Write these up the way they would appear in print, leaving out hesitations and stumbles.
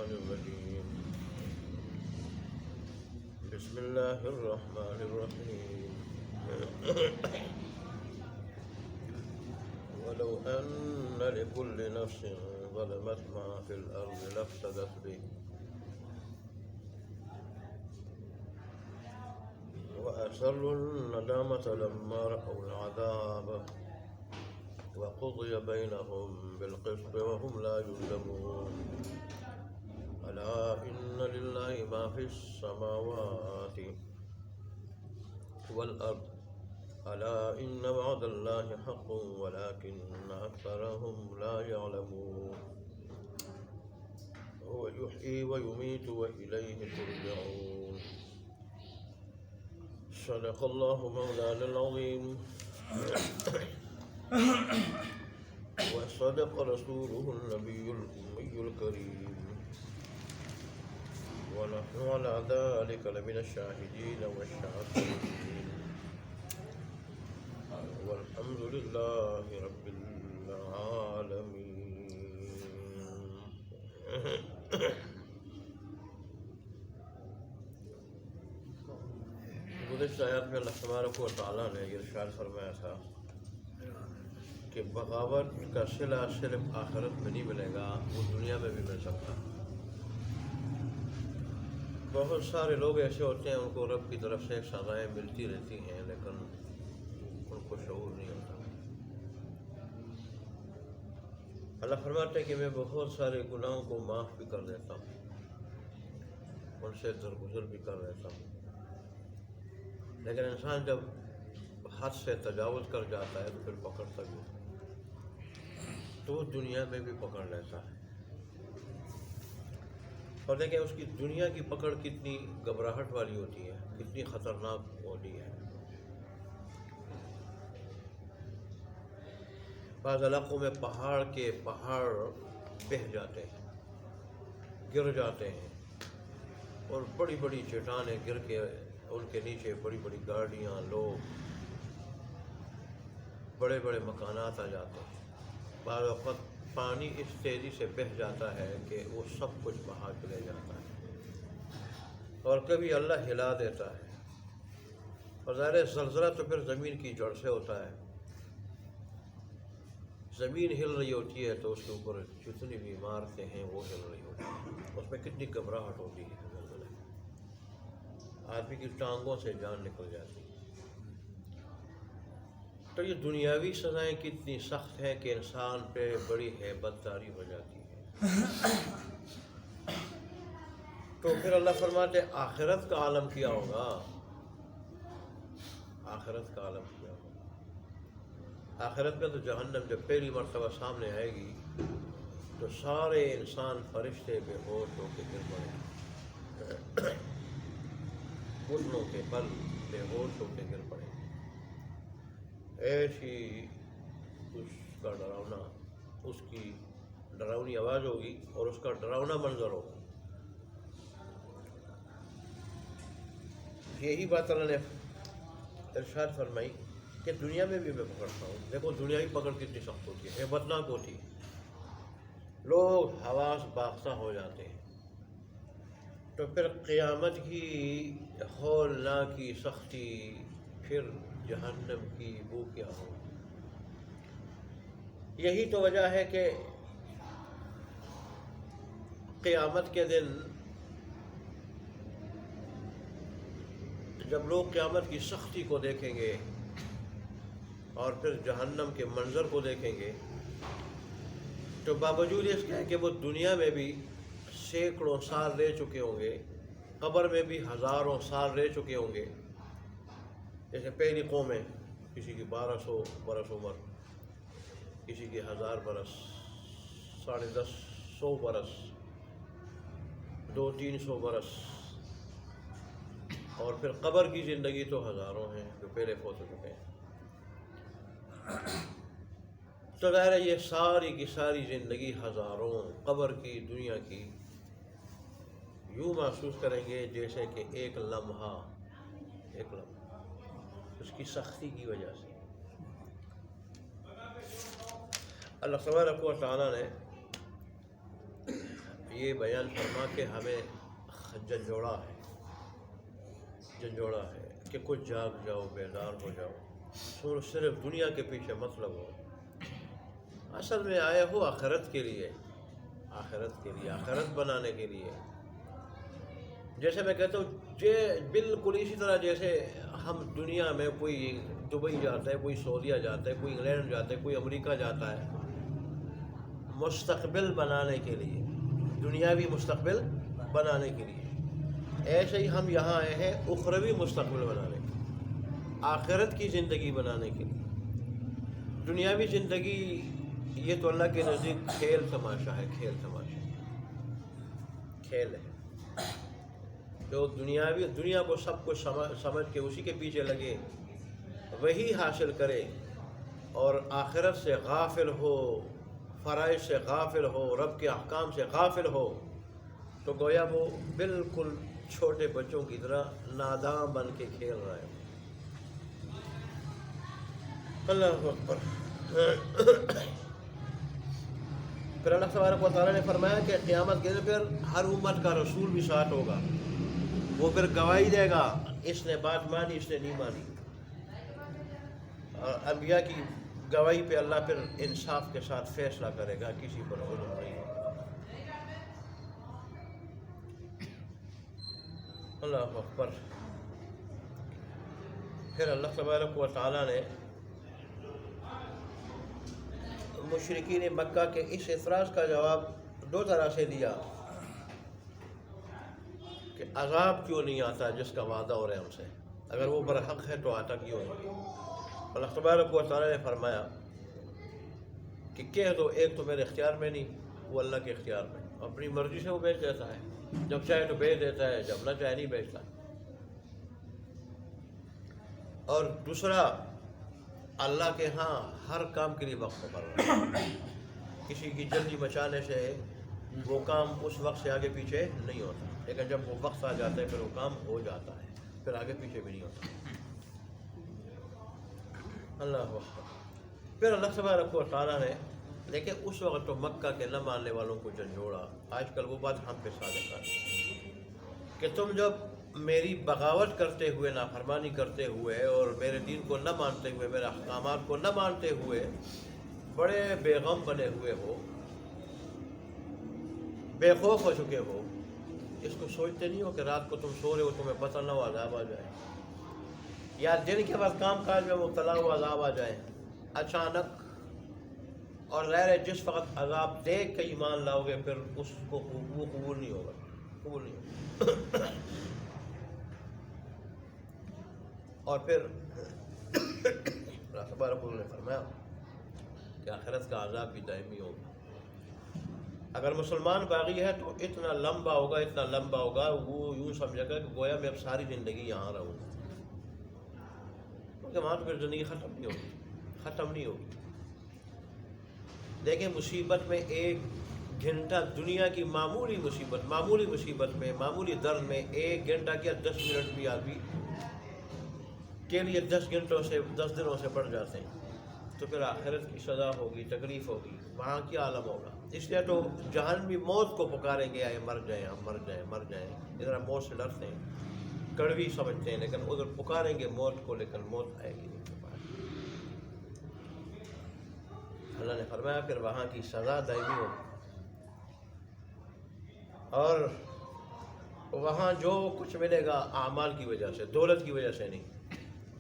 الشيطان الرجيم بسم الله الرحمن الرحيم ولو أن لكل نفس ظلمت ما في الأرض لافتدت به وأسروا الندامة لما رأوا العذاب وقضي بينهم بالقسط وهم لا يظلمون ألا إن لله ما في السماوات والأرض ألا إن وعد الله حق ولكن أكثرهم لا يعلمون هو يحيي ويميت وإليه ترجعون صدق الله مولانا العظيم وصدق رسوله النبي الأمي الكريم ونحن على ذلك لمن الشاهدين والشاكرين والحمد لله رب العالمين. گزشتہ آیات میں اللہ تبارک و تعالیٰ نے یہ ارشاد فرمایا تھا کہ بغاوت کا صلہ صرف آخرت میں نہیں ملے گا، وہ دنیا میں بھی مل سکتا ہے۔ بہت سارے لوگ ایسے ہوتے ہیں ان کو رب کی طرف سے سزائیں ملتی رہتی ہیں لیکن ان کو شعور نہیں ہوتا۔ اللہ فرماتے ہیں کہ میں بہت سارے گناہوں کو معاف بھی کر دیتا ہوں، ان سے درگزر بھی کر دیتا ہوں، لیکن انسان جب حد سے تجاوز کر جاتا ہے تو پھر پکڑتا بھی ہے، تو وہ دنیا میں بھی پکڑ لیتا ہے۔ اور دیکھیں اس کی دنیا کی پکڑ کتنی گھبراہٹ والی ہوتی ہے، کتنی خطرناک ہوتی ہے۔ بعض علاقوں میں پہاڑ بہہ جاتے ہیں، گر جاتے ہیں، اور بڑی بڑی چٹانیں گر کے ان کے نیچے بڑی بڑی گاڑیاں، لوگ، بڑے بڑے مکانات آ جاتے ہیں۔ بعض وقت پانی اس تیزی سے بہہ جاتا ہے کہ وہ سب کچھ بہا کے لے جاتا ہے، اور کبھی اللہ ہلا دیتا ہے۔ اور ظاہر زلزلہ تو پھر زمین کی جڑ سے ہوتا ہے، زمین ہل رہی ہوتی ہے تو اس کے اوپر جتنی بھی عمارتیں ہیں وہ ہل رہی ہوتی ہیں، اس میں کتنی گھبراہٹ ہوتی ہے، زلزلہ آدمی کی ٹانگوں سے جان نکل جاتی ہے۔ تو یہ دنیاوی سزائیں کتنی سخت ہیں کہ انسان پہ بڑی ہیبت طاری ہو جاتی ہے۔ تو پھر اللہ فرماتے ہیں آخرت کا عالم کیا ہوگا، آخرت کا عالم کیا ہوگا۔ آخرت میں تو جہنم جب پہلی مرتبہ سامنے آئے گی تو سارے انسان فرشتے بے ہوش ہو کے گر پڑیں گے، گھٹنوں کے بل بے ہوش ہو کے گر پڑیں گے۔ ایسی اس کا ڈراؤنا، اس کی ڈراؤنی آواز ہوگی اور اس کا ڈراؤنا منظر ہوگا۔ یہی بات اللہ نے ارشاد فرمائی کہ دنیا میں بھی میں پکڑتا ہوں۔ دیکھو دنیا کی پکڑ کتنی سخت ہوتی ہے، ہیبتناک ہوتی ہے، لوگ حواس باختہ ہو جاتے ہیں۔ تو پھر قیامت کی ہولناکی سختی، پھر جہنم کی بو کیا ہو۔ یہی تو وجہ ہے کہ قیامت کے دن جب لوگ قیامت کی سختی کو دیکھیں گے اور پھر جہنم کے منظر کو دیکھیں گے تو باوجود اس کے کہ وہ دنیا میں بھی سینکڑوں سال رہ چکے ہوں گے، قبر میں بھی ہزاروں سال رہ چکے ہوں گے۔ جیسے پہلی قومیں، کسی کی 1200 برس عمر، کسی کی 1000 برس، 150 برس، 200-300 برس، اور پھر قبر کی زندگی تو ہزاروں ہیں جو پہلے فوت ہو چکے ہیں۔ تو ظاہر ہے یہ ساری کی ساری زندگی ہزاروں قبر کی، دنیا کی، یوں محسوس کریں گے جیسے کہ ایک لمحہ اس کی سختی کی وجہ سے۔ اللہ تبارک و تعالیٰ نے یہ بیان فرما کہ ہمیں جھنجھوڑا ہے کہ کچھ جاگ جاؤ، بیدار ہو جاؤ، صرف دنیا کے پیچھے مت لگو، اصل میں آئے ہو آخرت کے لیے، آخرت بنانے کے لیے۔ جیسے میں کہتا ہوں بالکل اسی طرح جیسے ہم دنیا میں کوئی دبئی جاتا ہے، کوئی سعودیہ جاتا ہے، کوئی انگلینڈ جاتا ہے، کوئی امریکہ جاتا ہے مستقبل بنانے کے لیے، دنیاوی مستقبل بنانے کے لیے، ایسے ہی ہم یہاں آئے ہیں اخروی مستقبل بنانے کے لیے، آخرت کی زندگی بنانے کے لیے۔ دنیاوی زندگی یہ تو اللہ کے نزدیک کھیل تماشا ہے، کھیل ہے۔ جو دنیا کو سب کچھ سمجھ کے اسی کے پیچھے لگے، وہی حاصل کرے، اور آخرت سے غافل ہو، فرائض سے غافل ہو، رب کے احکام سے غافل ہو، تو گویا وہ بالکل چھوٹے بچوں کی طرح ناداں بن کے کھیل رہا ہے۔ اللہ اکبر۔ پھر اللہ تبارک و تعالیٰ نے فرمایا کہ قیامت کے دن پھر ہر امت کا رسول بھی ساتھ ہوگا، وہ پھر گواہی دے گا، اس نے بات مانی، اس نے نہیں مانی، اور انبیاء کی گواہی پہ اللہ پھر انصاف کے ساتھ فیصلہ کرے گا، کسی پر ظلم نہیں ہوگا۔ اللہ اکبر۔ پھر اللہ تبارک و تعالیٰ نے مشرکین مکہ کے اس اعتراض کا جواب دو طرح سے دیا کہ عذاب کیوں نہیں آتا جس کا وعدہ ہو رہا ہے ہم سے، اگر وہ برحق ہے تو آتا کیوں نہیں۔ اللہ تبارک و تعالیٰ نے فرمایا کہ کہہ دو، ایک تو میرے اختیار میں نہیں، وہ اللہ کے اختیار میں، اپنی مرضی سے وہ بیچ دیتا ہے، جب چاہے تو بیچ دیتا ہے، جب نہ چاہے نہیں بیچتا۔ اور دوسرا، اللہ کے ہاں ہر کام کے لیے وقت مقرر ہے، کسی کی جلدی مچانے سے وہ کام اس وقت سے آگے پیچھے نہیں ہوتا، لیکن جب وہ وقت آ جاتا ہے پھر وہ کام ہو جاتا ہے، پھر آگے پیچھے بھی نہیں ہوتا۔ اللہ اکبر۔ پھر اللہ تبارک و تعالیٰ نے، لیکن اس وقت تو مکہ کے نہ ماننے والوں کو جھنجھوڑا، آج کل وہ بات ہم پہ صادق ہے کہ تم جب میری بغاوت کرتے ہوئے، نافرمانی کرتے ہوئے، اور میرے دین کو نہ مانتے ہوئے، میرے احکامات کو نہ مانتے ہوئے بڑے بے غم بنے ہوئے ہو، بے خوف ہو چکے ہو، اس کو سوچتے نہیں ہو کہ رات کو تم سو رہے ہو، تمہیں پتہ نہ ہو عذاب آ جائے، یا دن کے بعد کام کاج میں مبتلا ہو عذاب آ جائے اچانک، اور ظاہر ہے جس وقت عذاب دیکھ کے ایمان لاؤ گے پھر اس کو وہ قبول نہیں ہوگا، اور پھر اللہ تبارک نے فرمایا کہ آخرت کا عذاب بھی دائمی ہوگا۔ اگر مسلمان باغی ہے تو اتنا لمبا ہوگا، وہ یوں سمجھے گا کہ گویا میں اب ساری زندگی یہاں رہوں گا، کیونکہ وہاں تو پھر زندگی ختم نہیں ہوگی۔ دیکھیں، مصیبت میں ایک گھنٹہ، دنیا کی معمولی مصیبت میں، معمولی درد میں ایک گھنٹہ کیا 10 منٹ بھی آدمی کے لیے 10 دنوں سے بڑھ جاتے ہیں، تو پھر آخرت کی سزا ہوگی، تکلیف ہوگی، وہاں کیا عالم ہوگا۔ اس لیے تو جہنمی موت کو پکاریں گے، آئے مر جائیں، ہم مر جائیں، ادھر موت سے ڈرتے ہیں، کڑوی سمجھتے ہیں، لیکن ادھر پکاریں گے موت کو، لیکن موت آئے گی نہیں۔ اللہ نے فرمایا پھر وہاں کی سزا دائمی ہوگی، اور وہاں جو کچھ ملے گا اعمال کی وجہ سے، دولت کی وجہ سے نہیں،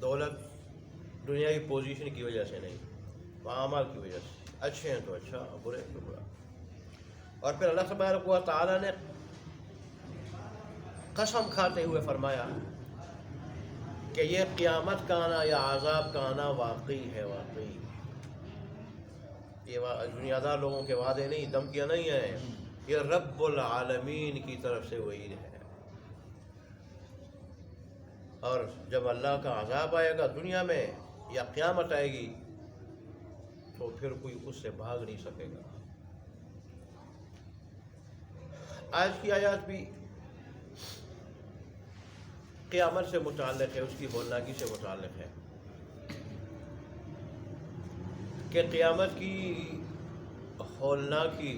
دولت دنیاوی پوزیشن کی وجہ سے نہیں، وہاں اعمال کی وجہ سے، اچھے ہیں تو اچھا، برے ہیں تو برا۔ اور پھر اللہ تبارک و تعالیٰ نے قسم کھاتے ہوئے فرمایا کہ یہ قیامت کا آنا یا عذاب کا آنا واقعی ہے، واقعی، یہ دنیا دار لوگوں کے وعدے نہیں، دھمکیاں نہیں ہیں، یہ رب العالمین کی طرف سے وعید ہے۔ اور جب اللہ کا عذاب آئے گا دنیا میں یا قیامت آئے گی تو پھر کوئی اس سے بھاگ نہیں سکے گا۔ آج کی آیات بھی قیامت سے متعلق ہے، اس کی ہولناکی سے متعلق ہے کہ قیامت کی ہولناکی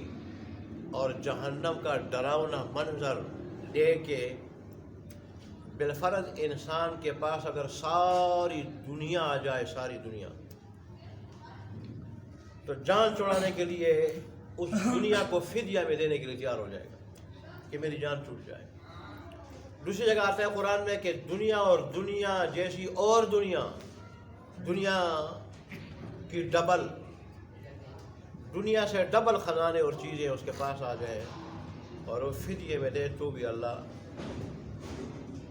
اور جہنم کا ڈراؤنا منظر لے کے بالفرض انسان کے پاس اگر ساری دنیا آ جائے، ساری دنیا، تو جان چھڑانے کے لیے اس دنیا کو فدیہ میں دینے کے لیے تیار ہو جائے گا کہ میری جان چھوٹ جائے۔ دوسری جگہ آتا ہے قرآن میں کہ دنیا اور دنیا جیسی اور دنیا کی ڈبل، دنیا سے ڈبل خزانے اور چیزیں اس کے پاس آ جائیں اور وہ فدیے میں دے تو بھی اللہ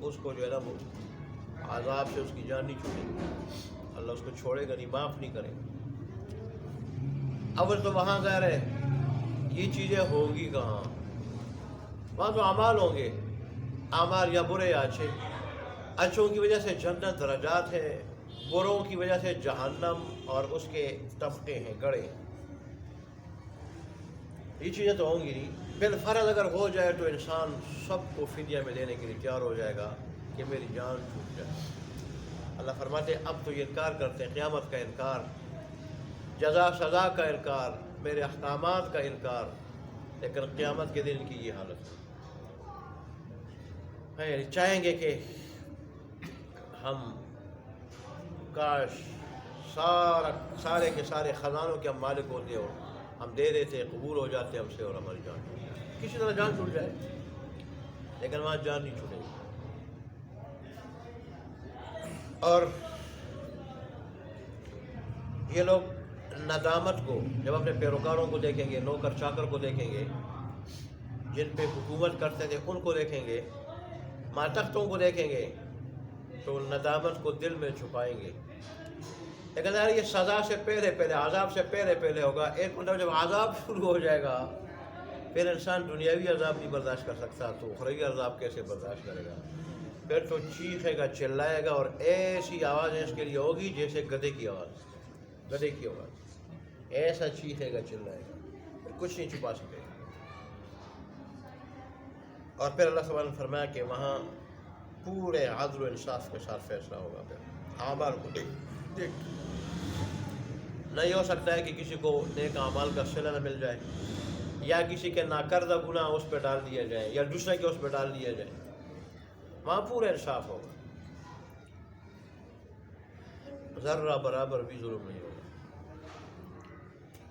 اس کو جو ہے نا وہ عذاب سے اس کی جان نہیں چھوڑے گی، اللہ اس کو چھوڑے گا نہیں، معاف نہیں کرے گا۔ اول تو وہاں ظاہر ہے یہ چیزیں ہوں گی کہاں، وہاں تو اعمال ہوں گے، اعمال یا برے یا اچھے، اچھوں کی وجہ سے جنت درجات ہے، بروں کی وجہ سے جہنم اور اس کے طبقے ہیں، گڑھے ہیں۔ یہ چیزیں تو ہوں گی نہیں، بالفرض اگر ہو جائے تو انسان سب کو فدیہ میں دینے کے لیے تیار ہو جائے گا کہ میری جان چھوٹ جائے۔ اللہ فرماتے ہیں اب تو یہ انکار کرتے ہیں، قیامت کا انکار، جزا سزا کا انکار، میرے احکامات کا انکار، لیکن قیامت کے دن ان کی یہ حالت ہے، چاہیں گے کہ ہم کاش سارے کے سارے خزانوں کے ہم مالک ہوتے ہو، ہم دے دیتے، قبول ہو جاتے ہم سے اور ہماری جان چھوٹ جائے، کسی طرح جان چھوٹ جائے، لیکن وہاں جان نہیں چھوٹے گی۔ اور یہ لوگ ندامت کو جب اپنے پیروکاروں کو دیکھیں گے، نوکر چاکر کو دیکھیں گے، جن پہ حکومت کرتے تھے ان کو دیکھیں گے، ماتختوں کو دیکھیں گے، تو ندامت کو دل میں چھپائیں گے۔ لیکن یار یہ سزا سے پہلے عذاب سے پہلے ہوگا۔ ایک مطلب جب عذاب شروع ہو جائے گا پھر انسان دنیاوی عذاب نہیں برداشت کر سکتا تو اخروی عذاب کیسے برداشت کرے گا؟ پھر تو چیخے گا، چلائے گا، اور ایسی آوازیں اس کے لیے ہوگی جیسے گدھے کی آواز، ایسا چیخے گا، چلائے گا، پھر کچھ نہیں چھپا سکے گا۔ اور پھر اللہ سبحانہ نے فرمایا کہ وہاں پورے عدل و انصاف کے ساتھ فیصلہ ہوگا۔ پھر اعمال کو دیکھ نہیں ہو سکتا ہے کہ کسی کو نیک اعمال کا صلہ نہ مل جائے، یا کسی کے ناکردہ گناہ اس پہ ڈال دیا جائے، یا دوسرے کے اس پہ ڈال دیا جائے، وہاں پورا انصاف ہوگا، ذرہ برابر بھی ظلم نہیں ہوگا۔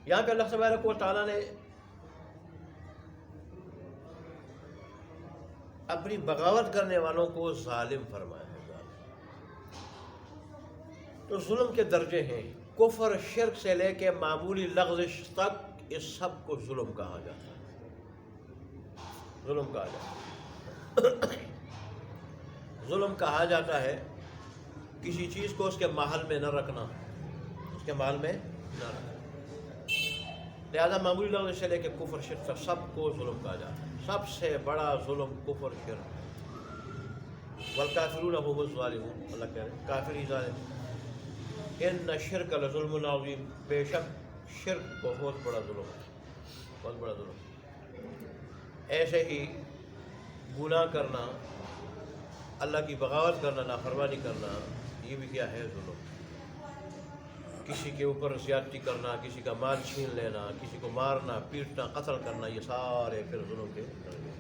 یہاں پہ اللہ تبارک و تعالیٰ نے اپنی بغاوت کرنے والوں کو ظالم فرمایا ہے۔ تو ظلم کے درجے ہیں، کفر شرک سے لے کے معمولی لغزش تک، اس سب کو ظلم کہا جاتا ہے، ظلم کہا جاتا ہے کسی چیز کو اس کے محل میں نہ رکھنا، لہذا معمولی لغزش سے لے کے کفر شرک تک سب کو ظلم کہا جاتا ہے۔ سب سے بڑا ظلم کفر شرک، والکافرون هم الظالمون، اللہ کہہ رہے ہیں کافر ہی ظالم۔ ان الشرک لظلم عظیم، بے شک شرک بہت بڑا ظلم ہے۔ ایسے ہی گناہ کرنا، اللہ کی بغاوت کرنا، نافرمانی کرنا، یہ بھی کیا ہے؟ ظلم۔ کسی کے اوپر زیادتی کرنا، کسی کا مال چھین لینا، کسی کو مارنا، پیٹنا، قتل کرنا، یہ سارے پھر ظلم کے درجے۔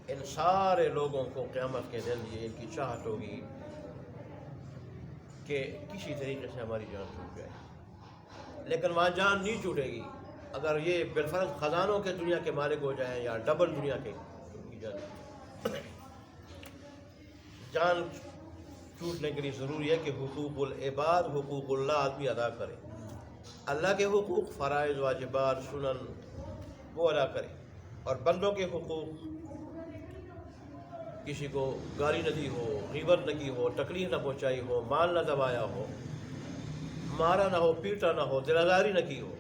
ان سارے لوگوں کو قیامت کے دن یہ ان کی چاہت ہوگی کہ کسی طریقے سے ہماری جان چھوٹ جائے، لیکن وہاں جان نہیں چھوٹے گی۔ اگر یہ بالفرض خزانوں کے دنیا کے مالک ہو جائیں یا ڈبل دنیا کے، تو ان کی جان چھوٹنے کے لیے ضروری ہے کہ حقوق العباد، حقوق اللہ آدمی ادا کرے، اللہ کے حقوق، فرائض، واجبات، سنن وہ ادا کرے، اور بندوں کے حقوق، کسی کو گالی نہ دی ہو، غیبت نہ کی ہو، تکلیف نہ پہنچائی ہو، مال نہ دبایا ہو، مارا نہ ہو، پیٹا نہ ہو، دلازاری نہ کی ہو،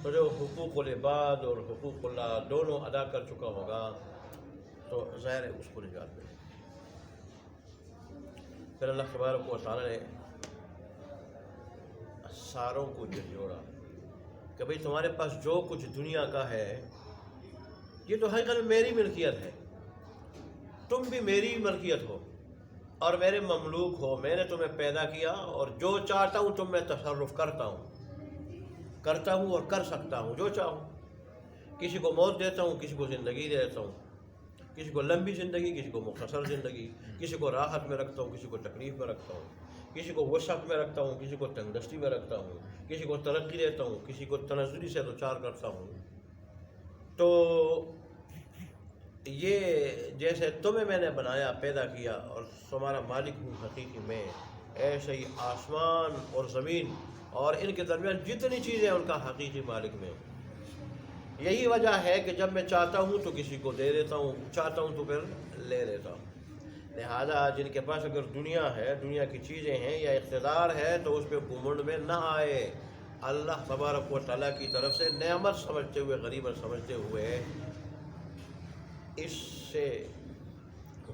تو جو حقوق العباد اور حقوق اللہ دونوں ادا کر چکا ہوگا تو ظاہر ہے اس کو نجات ملے۔ پھر اللہ تبارک و تعالیٰ نے ساروں کو جھنجھوڑا کہ بھئی تمہارے پاس جو کچھ دنیا کا ہے یہ تو حقیقت میں میری ملکیت ہے، تم بھی میری ملکیت ہو اور میرے مملوک ہو، میں نے تمہیں پیدا کیا اور جو چاہتا ہوں تم میں تصرف کرتا ہوں، کرتا ہوں اور کر سکتا ہوں جو چاہوں. کسی کو موت دیتا ہوں، کسی کو زندگی دیتا ہوں، کسی کو لمبی زندگی، کسی کو مختصر زندگی، کسی کو راحت میں رکھتا ہوں، کسی کو تکلیف میں رکھتا ہوں، کسی کو وسعت میں رکھتا ہوں، کسی کو تنگ دستی میں رکھتا ہوں، کسی کو ترقی دیتا ہوں، کسی کو تنزلی سے دوچار کرتا ہوں. تو یہ جیسے تمہیں میں نے بنایا، پیدا کیا اور تمہارا مالک ہوں حقیقی میں، ایسے ہی آسمان اور زمین اور ان کے درمیان جتنی چیزیں ان کا حقیقی مالک میں ہوں. یہی وجہ ہے کہ جب میں چاہتا ہوں تو کسی کو دے دیتا ہوں، چاہتا ہوں تو پھر لے لیتا ہوں. لہذا جن کے پاس اگر دنیا ہے، دنیا کی چیزیں ہیں یا اقتدار ہے تو اس پہ گھمنڈ میں نہ آئے. اللہ تبارک و تعالیٰ کی طرف سے نعمت سمجھتے ہوئے، غنیمت سمجھتے ہوئے اس سے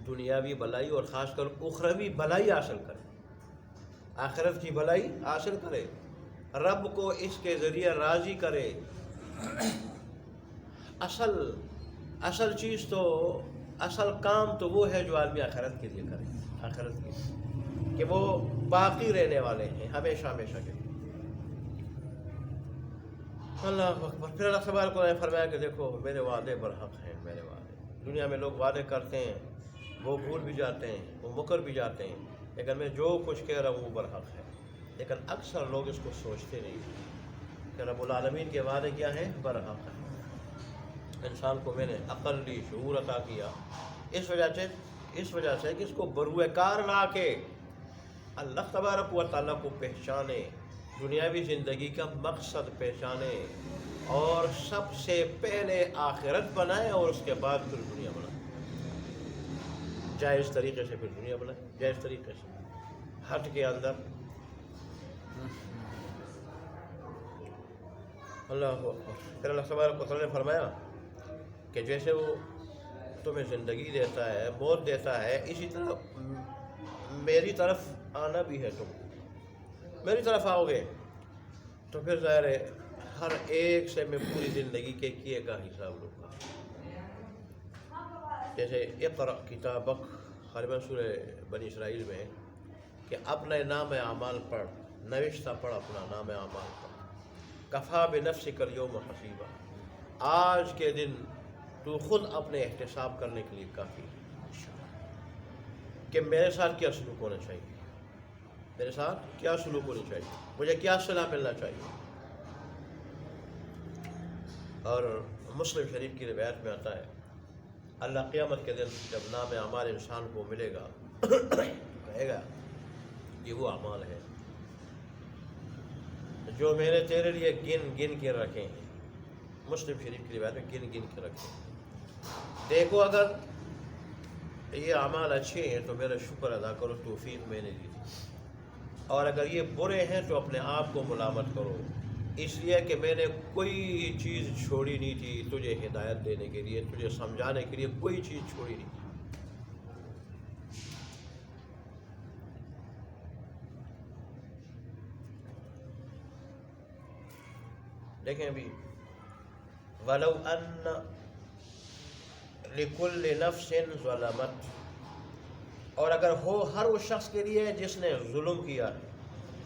دنیاوی بلائی اور خاص کر اخروی بلائی حاصل کرے، آخرت کی بلائی حاصل کرے، رب کو اس کے ذریعے راضی کرے. اصل چیز تو، اصل کام تو وہ ہے جو آدمی آخرت کے لیے کرے، آخرت کے لیے، کہ وہ باقی رہنے والے ہیں ہمیشہ ہمیشہ کے. اللہ اکبر. پھر اللہ تبارک کو نے فرمایا کہ دیکھو میرے وعدے برحق ہیں، میرے وعدے. دنیا میں لوگ وعدے کرتے ہیں، وہ بھول بھی جاتے ہیں، وہ مکر بھی جاتے ہیں، لیکن میں جو کچھ کہہ رہا ہوں وہ برحق ہے. لیکن اکثر لوگ اس کو سوچتے نہیں کہ رب العالمین کے وعدے کیا ہیں، برحق ہیں. انسان کو میں نے عقل دی، شعور عطا کیا، اس وجہ سے کہ اس کو بروئے کار لا کے اللہ تبارک و تعالیٰ کو پہچانے، دنیاوی زندگی کا مقصد پہچانے، اور سب سے پہلے آخرت بنائے اور اس کے بعد پھر دنیا بنائے. جائز طریقے سے پھر دنیا بنائے، جائز طریقے سے، ہٹ کے اندر. اللہ اکبر. پھر اللہ تبارک و تعالیٰ نے فرمایا کہ جیسے وہ تمہیں زندگی دیتا ہے، موت دیتا ہے، اسی طرح میری طرف آنا بھی ہے. تم میری طرف آؤ گے تو پھر ظاہر ہے ہر ایک سے میں پوری زندگی کے کیے کا حساب لوں گا. جیسے اقرأ کتابک غالباً سورہ بنی اسرائیل میں ہے کہ اپنے نام اعمال پڑھ، نوشتہ پڑھ، اپنا نام اعمال پڑھ. کفا بنفسک الیوم حسیبا، آج کے دن تو خود اپنے احتساب کرنے کے لیے کافی ہے کہ میرے ساتھ کیا سلوک ہونا چاہیے، میرے ساتھ کیا سلوک ہونی چاہیے، مجھے کیا صلاح ملنا چاہیے. اور مسلم شریف کی روایت میں آتا ہے اللہ قیامت کے دن جب نام اعمال انسان کو ملے گا کہے گا یہ وہ اعمال ہے جو میں نے تیرے لیے گن گن کے رکھے ہیں. مسلم شریف کی روایت میں گن گن کے رکھے ہیں. دیکھو اگر یہ اعمال اچھے ہیں تو میرا شکر ادا کرو، توفیق میں نے دی تھی، اور اگر یہ برے ہیں تو اپنے آپ کو ملامت کرو، اس لیے کہ میں نے کوئی چیز چھوڑی نہیں تھی تجھے ہدایت دینے کے لیے، تجھے سمجھانے کے لیے کوئی چیز چھوڑی نہیں تھی. دیکھیں ابھی وَلَوْ أَنَّ لِكُلِّ نَفْسٍ ظَلَمَتْ، اور اگر ہو ہر اس شخص کے لیے جس نے ظلم کیا ہے،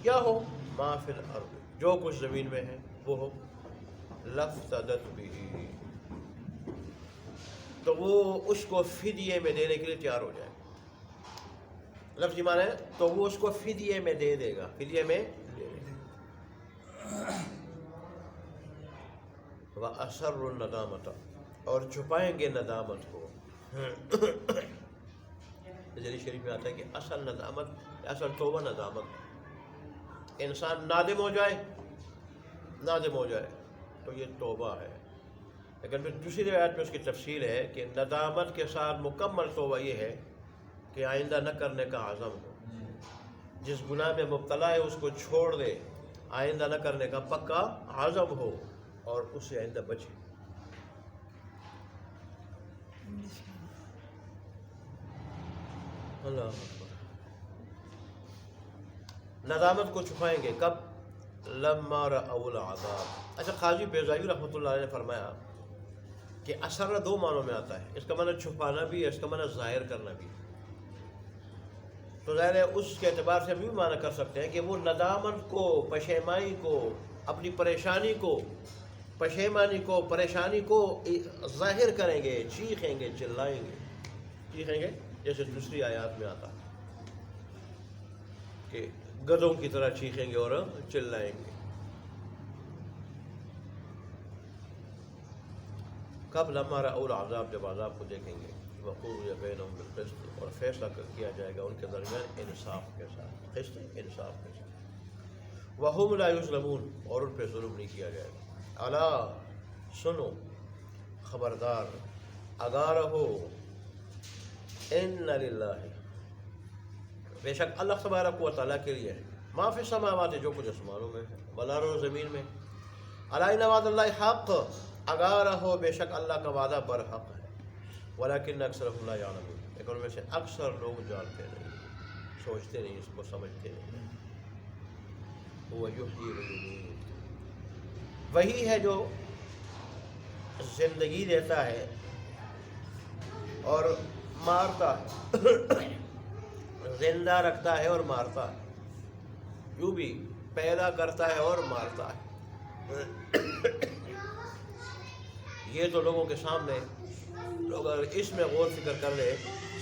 کیا ہو مَا فِي الْأَرْضِ، جو کچھ زمین میں ہے وہ ہو، لَافْتَدَتْ بِهِ، تو وہ اس کو فدیے میں دینے کے لیے تیار ہو جائے. لفظی معنی ہے تو وہ اس کو فدیے میں دے دے گا، فدیے میں دے دے گا. وَأَسَرُّ النَّدَامَةَ، اور چھپائیں گے ندامت کو. حدیث شریف میں آتا ہے کہ اصل ندامت، اصل توبہ ندامت، انسان نادم ہو جائے تو یہ توبہ ہے. لیکن پھر دوسری روایت میں اس کی تفصیل ہے کہ ندامت کے ساتھ مکمل توبہ یہ ہے کہ آئندہ نہ کرنے کا عزم ہو، جس گناہ میں مبتلا ہے اس کو چھوڑ دے، آئندہ نہ کرنے کا پکا عزم ہو اور اس سے آئندہ بچے. اللہ اکبر. ندامت کو چھپائیں گے کب؟ لما رأوا العذاب. اچھا قاضی بیضائی رحمۃ اللہ علیہ نے فرمایا کہ اثر دو معنوں میں آتا ہے، اس کا معنی چھپانا بھی ہے، اس کا معنی ظاہر کرنا بھی. تو ظاہر ہے اس کے اعتبار سے ہم بھی معنی کر سکتے ہیں کہ وہ ندامت کو، پشیمائی کو اپنی پریشانی کو، پشیمانی کو، پریشانی کو ظاہر کریں گے، چیخیں گے، چلائیں گے. چیخیں گے جیسے دوسری آیات میں آتا کہ گدھوں کی طرح چیخیں گے اور چلائیں گے. کب؟ لما رأوا العذاب، جب عذاب کو دیکھیں گے. وقضی بینہم بالقسط، اور فیصلہ کیا جائے گا ان کے درمیان انصاف کے ساتھ. قسط، انصاف کے ساتھ. وہم لا یظلمون، اور ان پہ ظلم نہیں کیا جائے گا. الا، سنو، خبردار، آگاہ رہو، ان للہ، بے شک اللہ تبارک و تعالیٰ کے لیے ما فی السماوات، جو کچھ آسمانوں میں ہے، والارض، و زمین میں. الا ان وعد اللہ حق، آگاہ رہو، بے شک اللہ کا وعدہ برحق ہے. ولکن اکثرهم لا یعلمون، لیکن ان میں سے اکثر لوگ جانتے نہیں، سوچتے نہیں، اس کو سمجھتے نہیں. وہ یحیی و یمیت، وہی ہے جو زندگی دیتا ہے اور مارتا ہے، زندہ رکھتا ہے اور مارتا ہے. یوں بھی پیدا کرتا ہے اور مارتا ہے. یہ تو لوگوں کے سامنے، لوگ اگر اس میں غور فکر کر لیں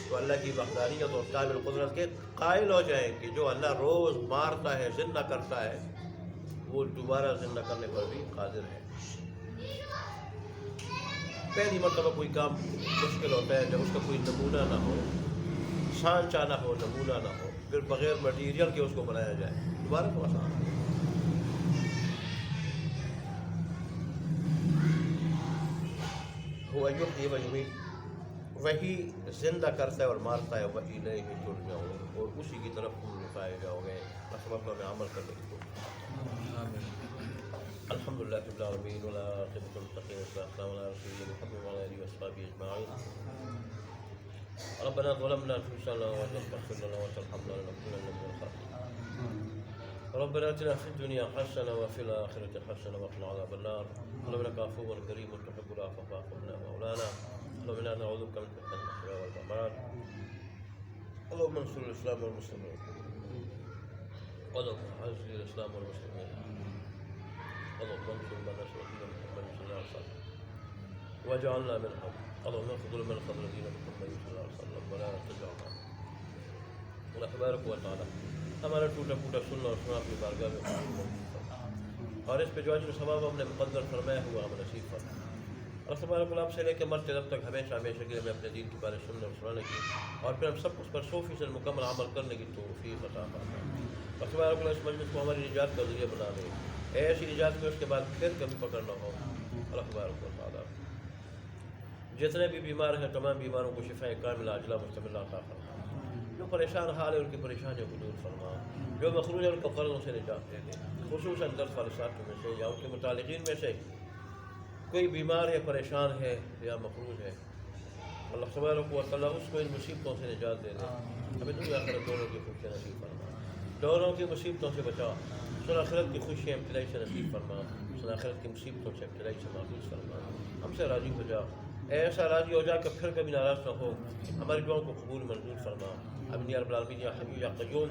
تو اللہ کی وحدانیت اور کامل قدرت کے قائل ہو جائیں کہ جو اللہ روز مارتا ہے، زندہ کرتا ہے، وہ دوبارہ زندہ کرنے پر بھی قادر ہے. پہلی مرتبہ کوئی کام مشکل ہوتا ہے جب اس کا کوئی نمونہ نہ ہو، سانچہ نہ ہو، نمونہ نہ ہو، پھر بغیر مٹیریل کے اس کو بنایا جائے، دوبارہ تو آسان ہے. هو یحیی و یمیت، وہی زندہ کرتا ہے اور مارتا ہے. وَإِلَیْهِ تُرْجَعُونَ، اور اسی کی طرف تم لوٹائے جاؤ گے. بس وقت میں عمل کرنے کی کوشش. الحمد للہ رب العالمین، والعاقبۃ للمتقین، والسلام علی رسول محمد وعلی آلہ وصحبہ اجمعین. ربنا ظلمنا انفسنا وان لم تغفر لنا وترحمنا لنكونن من الخاسرین. ربنا اتنا في الدنيا حسنة وفي الآخرة حسنة وقنا عذاب النار. اللهم انك عفو كريم تحب العفو فاعف عنا مولانا. اللهم انا نعوذ بك من فتنة المحيا والممات. اللهم انصر الاسلام والمسلمين، اللهم اعز الاسلام والمسلمين، اللهم انصر من نصر دين محمد صلى الله عليه وسلم واجعلنا منهم. اللهم اخذل من خذل دين محمد صلى الله عليه وسلم ولا تجعلنا. اللہ تبارک و تعالیٰ ہمارا ٹوٹا پھوٹا سننا اور سنا اپنی بارگاہ میں قبول فرمائے، اور اس پہ جو اجر ثواب ہم نے مقدر فرمایا ہوا ہم نصیب فرمائے. اللہ تبارک و تعالیٰ سے لے کے مرتے دم تک ہمیشہ ہمیشہ کے لیے میں اپنے دین کے بارے سننے اور سنانے کی، اور پھر ہم سب کو اس پر 100% مکمل عمل کرنے کی توفیق عطا فرمائے. اللہ تبارک و تعالیٰ اس مجلس کو ہماری نجات کا ذریعہ بنا دے، ایسی نجات میں اس کے بعد پھر کبھی پکڑنا ہو. اللہ تبارک و تعالیٰ جتنے بھی بیمار ہیں تمام بیماروں کو شفا کاملہ عاجلہ مستمرہ عطا فرما. جو پریشان حال ہے ان کی پریشانیوں کو دور فرما. جو مخروج ہے ان کو قرضوں سے نجات دے دے. خصوصاً درس والے ساتھیوں میں سے یا ان کے متعلقین میں سے کوئی بیمار ہے، پریشان ہے یا مخروج ہے، اللہ تبارک و تعالیٰ اس کو ان مصیبتوں سے نجات دے دے. ہمیں دنیا آخرت دونوں کی خوشیاں نصیب فرما، دونوں کی مصیبتوں سے بچا. سن آخرت کی خوشیاں ابتلائی سے نصیب فرما، سن آخرت کی مصیبتوں سے ابتلائی سے محفوظ فرما. ہم سے راضی ہو جا، ایسا راضی ہو جا کہ پھر کبھی ناراض نہ ہو. ہماری دعاؤں کو قبول منظور فرما. آمین یا رب العالمین یا حی یا قیوم.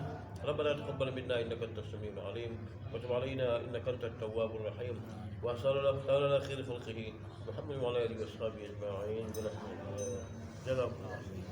ربنا تقبل منا انك انت السميع العليم وتب علينا انك انت التواب الرحيم. وصلى الله تعالى على خير خلقه محمد وعلى اله وصحبه اجمعين برحمته. جزاكم الله.